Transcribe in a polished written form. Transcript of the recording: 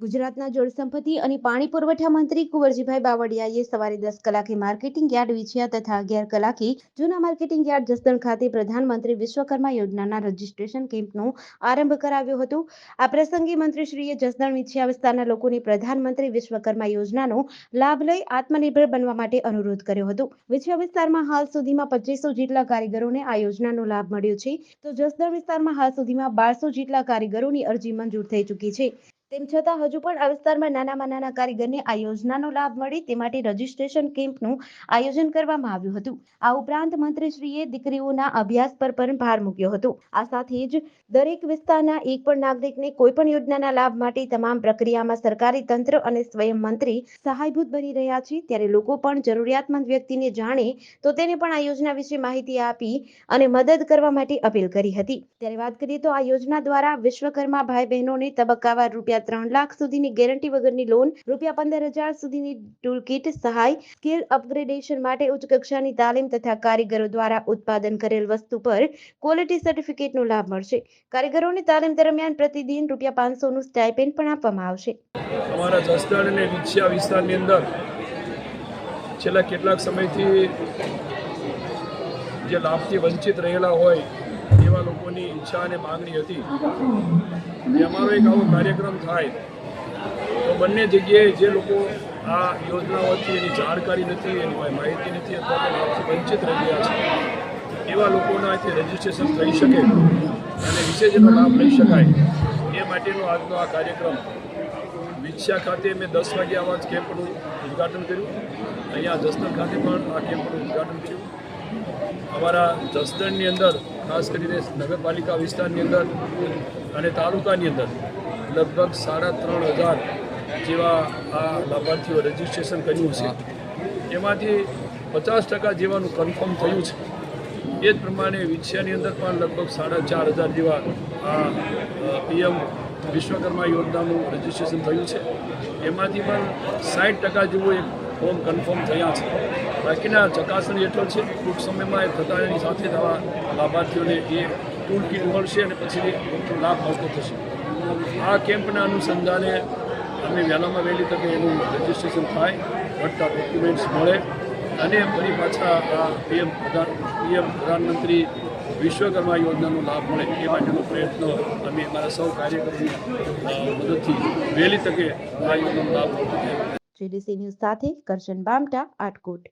ગુજરાતના જળસંપત્તિ અને પાણી પુરવઠા મંત્રી કુંવરજીભાઈ બાવળિયાએ સવારે 10 કલાકે માર્કેટિંગ યાર્ડ વિછિયા તથા 11 કલાકે જૂના માર્કેટિંગ યાર્ડ જસદણ ખાતે પ્રધાનમંત્રી વિશ્વકર્મા યોજનાના રજીસ્ટ્રેશન કેમ્પનો આરંભ કરાવ્યો હતો। આ પ્રસંગે મંત્રીશ્રીએ જસદણ વિછિયા વિસ્તારના લોકોને પ્રધાનમંત્રી વિશ્વકર્મા યોજનાનો લાભ લઈ આત્મનિર્ભર બનવા માટે અનુરોધ કર્યો હતો। વિછિયા વિસ્તારમાં હાલ સુધીમાં 2500 જેટલા કારીગરોને આ યોજનાનો લાભ મળ્યો છે, તો જસદણ વિસ્તારમાં હાલ સુધીમાં 1200 જેટલા કારીગરોની અરજી મંજૂર થઈ ચૂકી છે। તેમ છતાં હજુ પણ આ વિસ્તારમાં નાનામાં નાના કારીગરને આ યોજનાનો લાભ મળે તે માટે રજીસ્ટ્રેશન કેમ્પનું આયોજન કરવામાં આવ્યું હતું। આ ઉપરાંત મંત્રીશ્રીએ દીકરીઓના અભ્યાસ પર પણ ભાર મૂક્યો હતો। આ સાથે જ દરેક વિસ્તારના એક પણ નાગરિકને કોઈ પણ યોજનાના લાભ માટે તમામ પ્રક્રિયામાં સરકારી તંત્ર અને સ્વયં મંત્રી સહાયભૂત બની રહ્યા છે, ત્યારે લોકો પણ જરૂરિયાતમંદ વ્યક્તિને જાણે તો તેને પણ આ યોજના વિશે માહિતી આપી અને મદદ કરવા માટે અપીલ કરી હતી। ત્યારે વાત કરીએ તો આ યોજના દ્વારા વિશ્વકર્મા ભાઈ બહેનોને તબક્કાવાર રૂપિયા 3 લાખ સુધીની ગેરંટી વગરની લોન, રૂપિયા 15,000 સુધીની ટૂલ કિટ સહાય, સ્કિલ અપગ્રેડેશન માટે ઉચ્ચ કક્ષાની તાલીમ તથા કારીગરો દ્વારા ઉત્પાદન કરેલ વસ્તુ પર ક્વોલિટી સર્ટિફિકેટનો લાભ મળશે। કારીગરોને તાલીમ દરમિયાન પ્રતિદિન રૂપિયા 500નું સ્ટાઇપેન્ડ પણ આપવામાં આવશે। અમારા જસદણ અને વિછિયા વિસ્તારની અંદર છેલ્લા કેટલાક સમયથી જે લાભથી વંચિત રહેલા હોય એવા લોકોની ઈચ્છા અને માગણી હતી કે અમારો એક આવો કાર્યક્રમ થાય તો બંને જગ્યાએ જે લોકો આ યોજનાઓથી એની જાણકારી નથી, એની માહિતી નથી અથવા તો લાભથી વંચિત રહી ગયા છે એવા લોકોના અહીંથી રજીસ્ટ્રેશન થઈ શકે અને વિશેષ એનો લાભ લઈ શકાય એ માટેનો આજનો આ કાર્યક્રમ વિછિયા ખાતે મેં 10 વાગે આવા કેમ્પનું ઉદ્ઘાટન કર્યું। અહીંયા જસદણ ખાતે પણ આ કેમ્પનું ઉદ્ઘાટન કર્યું। અમારા જસદણની અંદર ખાસ કરીને નગરપાલિકા વિસ્તારની અંદર અને તાલુકાની અંદર લગભગ 3,500 જેવા આ લાભાર્થીઓ રજીસ્ટ્રેશન કર્યું છે। એમાંથી 50% જેવાનું કન્ફર્મ થયું છે। એ જ પ્રમાણે વિછિયાની અંદર પણ લગભગ 4,500 જેવા આ પીએમ વિશ્વકર્મા યોજનાનું રજીસ્ટ્રેશન થયું છે। એમાંથી પણ 60% જેવું એક ફોર્મ કન્ફર્મ થયા છે। બાકીના ચકાસણી હેઠળ છે। ટૂંક સમયમાં એ થતાની સાથે જ આવા લાભાર્થીઓને એ ટૂલ કિટ મળશે અને પછી લાભ મળતો થશે। આ કેમ્પના અનુસંધાને અમે વહેલામાં વહેલી તકે એનું રજીસ્ટ્રેશન થાય, મળતા ડોક્યુમેન્ટ્સ મળે અને ફરી પાછા આ પીએમ પ્રધાનમંત્રી વિશ્વકર્મા યોજનાનો લાભ મળે એ માટેનો પ્રયત્ન અમે અમારા સૌ કાર્યકરોની મદદથી વહેલી તકે આ યોજનાનો લાભ મળતો થાય। GDC ન્યૂઝ સાથે કરશન બામટા, આટકોટ।